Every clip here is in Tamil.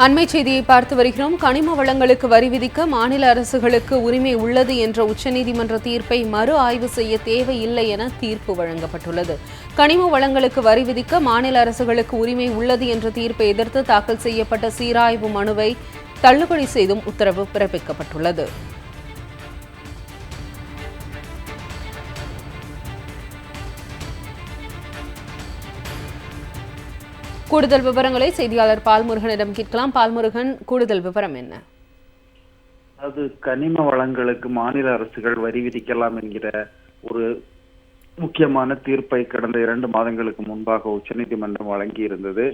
அண்மை செய்தியை பார்த்து வருகிறோம். கனிம வளங்களுக்கு வரி விதிக்க மாநில அரசுகளுக்கு உரிமை உள்ளது என்ற உச்சநீதிமன்ற தீர்ப்பை மறு ஆய்வு செய்ய தேவையில்லை என தீர்ப்பு வழங்கப்பட்டுள்ளது. கனிம வளங்களுக்கு வரி விதிக்க மாநில அரசுகளுக்கு உரிமை உள்ளது என்ற தீர்ப்பை எதிர்த்து தாக்கல் செய்யப்பட்ட சீராய்வு மனுவை தள்ளுபடி செய்தும் உத்தரவு பிறப்பிக்கப்பட்டுள்ளது. கூடுதல் விவரங்களை செய்தியாளர் பால்முருகனிடம் கேட்கலாம். பால்முருகன், கூடுதல் விவரம் என்ன? அது கனிம வளங்களுக்கு மாநில அரசுகள் வரி விதிக்கலாம் என்கிற ஒரு முக்கியமான தீர்ப்பை கடந்த 2 மாதங்களுக்கு முன்பாக உச்சநீதிமன்றம் வழங்கி இருந்தது.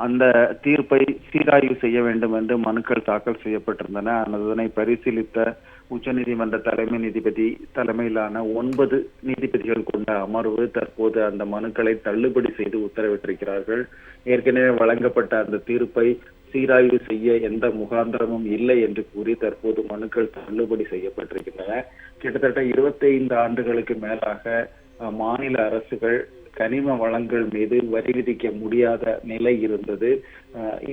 அந்த தீர்ப்பை சீராய்வு செய்ய வேண்டும் என்று மனுக்கள் தாக்கல் செய்யப்பட்டிருந்தன. அதனை பரிசீலித்த உச்சநீதிமன்ற தலைமை நீதிபதி தலைமையிலான 9 நீதிபதிகள் கொண்ட அமர்வு தற்போது அந்த மனுக்களை தள்ளுபடி செய்து உத்தரவிட்டிருக்கிறார்கள். ஏற்கனவே வழங்கப்பட்ட அந்த தீர்ப்பை சீராய்வு செய்ய எந்த முகாந்திரமும் இல்லை என்று கூறி தற்போது மனுக்கள் தள்ளுபடி செய்யப்பட்டிருக்கின்றன. கிட்டத்தட்ட 25 ஆண்டுகளுக்கு மேலாக மாநில அரசுகள் கனிம வளங்கள் மீது வரி விதிக்க முடியாத நிலை இருந்தது.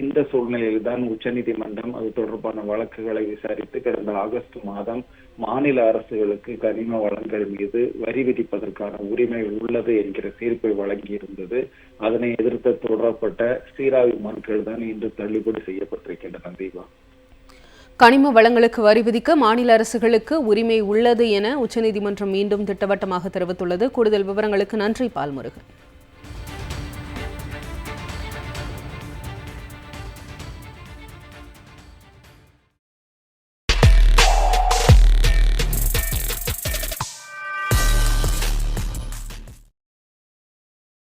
இந்த சூழ்நிலையில் தான் உச்சநீதிமன்றம் அது தொடர்பான வழக்குகளை விசாரித்து கடந்த ஆகஸ்ட் மாதம் மாநில அரசுகளுக்கு கனிம வளங்கள் மீது வரி விதிப்பதற்கான உரிமை உள்ளது என்கிற தீர்ப்பை வழங்கியிருந்தது. அதனை எதிர்த்து தொடரப்பட்ட சீராய்வு மனுக்கள் தான் இன்று தள்ளுபடி செய்யப்பட்டிருக்கின்றன. தீபா, கனிம வளங்களுக்கு வரி விதிக்க மாநில அரசுகளுக்கு உரிமை உள்ளது என உச்சநீதிமன்றம் மீண்டும் திட்டவட்டமாக தெரிவித்துள்ளது. கூடுதல் விவரங்களுக்கு நன்றி பால்முருகன்.